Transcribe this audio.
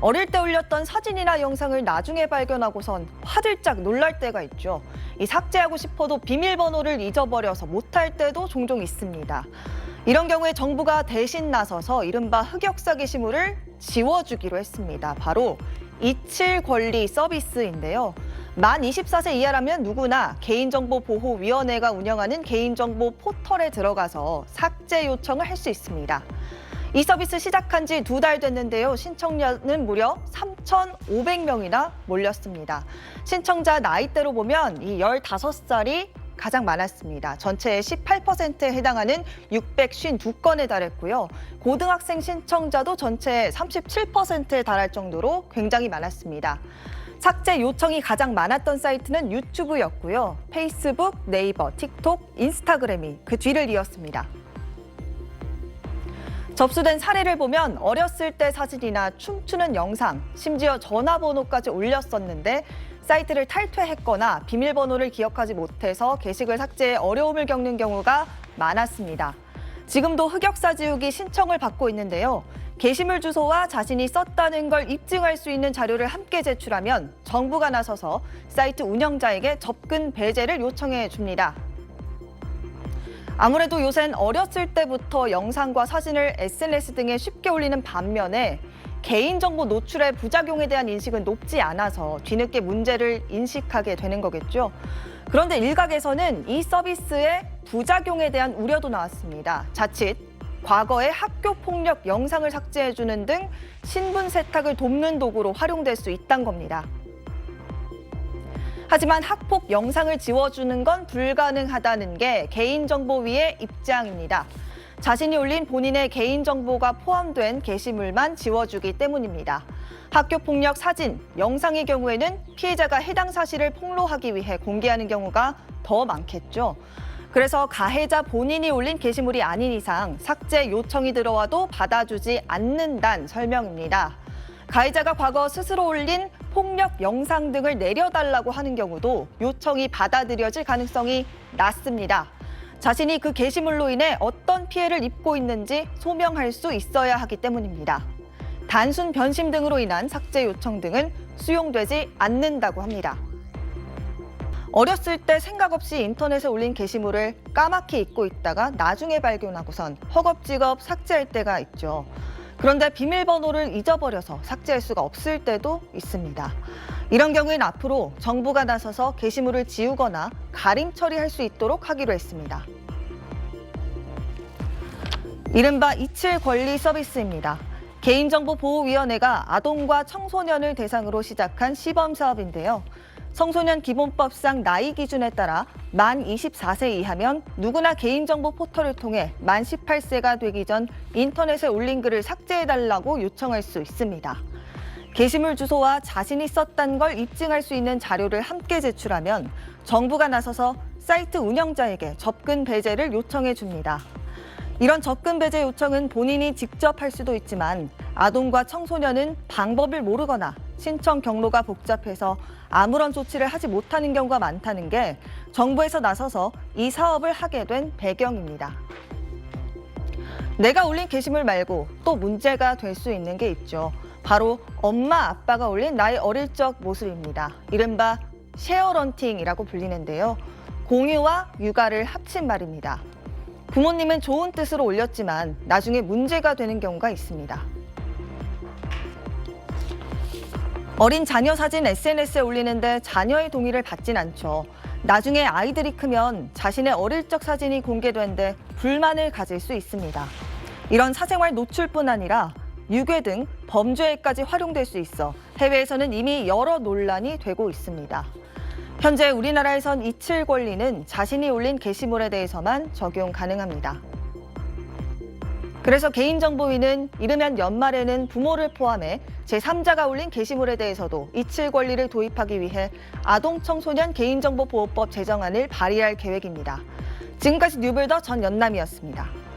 어릴 때 올렸던 사진이나 영상을 나중에 발견하고선 화들짝 놀랄 때가 있죠. 이 삭제하고 싶어도 비밀번호를 잊어버려서 못할 때도 종종 있습니다. 이런 경우에 정부가 대신 나서서 이른바 흑역사 게시물을 지워주기로 했습니다. 바로 잊힐 권리 서비스인데요. 만 24세 이하라면 누구나 개인정보보호위원회가 운영하는 개인정보 포털에 들어가서 삭제 요청을 할 수 있습니다. 이 서비스 시작한 지 2달 됐는데요. 신청자는 무려 3,500명이나 몰렸습니다. 신청자 나이대로 보면 이 15살이 가장 많았습니다. 전체의 18%에 해당하는 652건에 달했고요. 고등학생 신청자도 전체의 37%에 달할 정도로 굉장히 많았습니다. 삭제 요청이 가장 많았던 사이트는 유튜브였고요. 페이스북, 네이버, 틱톡, 인스타그램이 그 뒤를 이었습니다. 접수된 사례를 보면 어렸을 때 사진이나 춤추는 영상, 심지어 전화번호까지 올렸었는데 사이트를 탈퇴했거나 비밀번호를 기억하지 못해서 게시글 삭제에 어려움을 겪는 경우가 많았습니다. 지금도 흑역사 지우기 신청을 받고 있는데요. 게시물 주소와 자신이 썼다는 걸 입증할 수 있는 자료를 함께 제출하면 정부가 나서서 사이트 운영자에게 접근 배제를 요청해 줍니다. 아무래도 요샌 어렸을 때부터 영상과 사진을 SNS 등에 쉽게 올리는 반면에 개인정보 노출의 부작용에 대한 인식은 높지 않아서 뒤늦게 문제를 인식하게 되는 거겠죠. 그런데 일각에서는 이 서비스의 부작용에 대한 우려도 나왔습니다. 자칫 과거의 학교 폭력 영상을 삭제해주는 등 신분 세탁을 돕는 도구로 활용될 수 있다는 겁니다. 하지만 학폭 영상을 지워주는 건 불가능하다는 게 개인정보위의 입장입니다. 자신이 올린 본인의 개인정보가 포함된 게시물만 지워주기 때문입니다. 학교폭력 사진, 영상의 경우에는 피해자가 해당 사실을 폭로하기 위해 공개하는 경우가 더 많겠죠. 그래서 가해자 본인이 올린 게시물이 아닌 이상 삭제 요청이 들어와도 받아주지 않는다는 설명입니다. 가해자가 과거 스스로 올린 폭력 영상 등을 내려달라고 하는 경우도 요청이 받아들여질 가능성이 낮습니다. 자신이 그 게시물로 인해 어떤 피해를 입고 있는지 소명할 수 있어야 하기 때문입니다. 단순 변심 등으로 인한 삭제 요청 등은 수용되지 않는다고 합니다. 어렸을 때 생각 없이 인터넷에 올린 게시물을 까맣게 잊고 있다가 나중에 발견하고선 허겁지겁 삭제할 때가 있죠. 그런데 비밀번호를 잊어버려서 삭제할 수가 없을 때도 있습니다. 이런 경우엔 앞으로 정부가 나서서 게시물을 지우거나 가림 처리할 수 있도록 하기로 했습니다. 이른바 잊힐 권리 서비스입니다. 개인정보보호위원회가 아동과 청소년을 대상으로 시작한 시범 사업인데요. 청소년 기본법상 나이 기준에 따라 만 24세 이하면 누구나 개인정보 포털을 통해 만 18세가 되기 전 인터넷에 올린 글을 삭제해달라고 요청할 수 있습니다. 게시물 주소와 자신이 썼다는 걸 입증할 수 있는 자료를 함께 제출하면 정부가 나서서 사이트 운영자에게 접근 배제를 요청해 줍니다. 이런 접근 배제 요청은 본인이 직접 할 수도 있지만 아동과 청소년은 방법을 모르거나 신청 경로가 복잡해서 아무런 조치를 하지 못하는 경우가 많다는 게 정부에서 나서서 이 사업을 하게 된 배경입니다. 내가 올린 게시물 말고 또 문제가 될 수 있는 게 있죠. 바로 엄마, 아빠가 올린 나의 어릴 적 모습입니다. 이른바 쉐어런팅이라고 불리는데요. 공유와 육아를 합친 말입니다. 부모님은 좋은 뜻으로 올렸지만 나중에 문제가 되는 경우가 있습니다. 어린 자녀 사진 SNS에 올리는데 자녀의 동의를 받진 않죠. 나중에 아이들이 크면 자신의 어릴 적 사진이 공개되는데 불만을 가질 수 있습니다. 이런 사생활 노출뿐 아니라 유괴 등 범죄에까지 활용될 수 있어 해외에서는 이미 여러 논란이 되고 있습니다. 현재 우리나라에선 잊힐 권리는 자신이 올린 게시물에 대해서만 적용 가능합니다. 그래서 개인정보위는 이르면 연말에는 부모를 포함해 제3자가 올린 게시물에 대해서도 잊힐 권리를 도입하기 위해 아동청소년 개인정보보호법 제정안을 발의할 계획입니다. 지금까지 뉴블더 전연남이었습니다.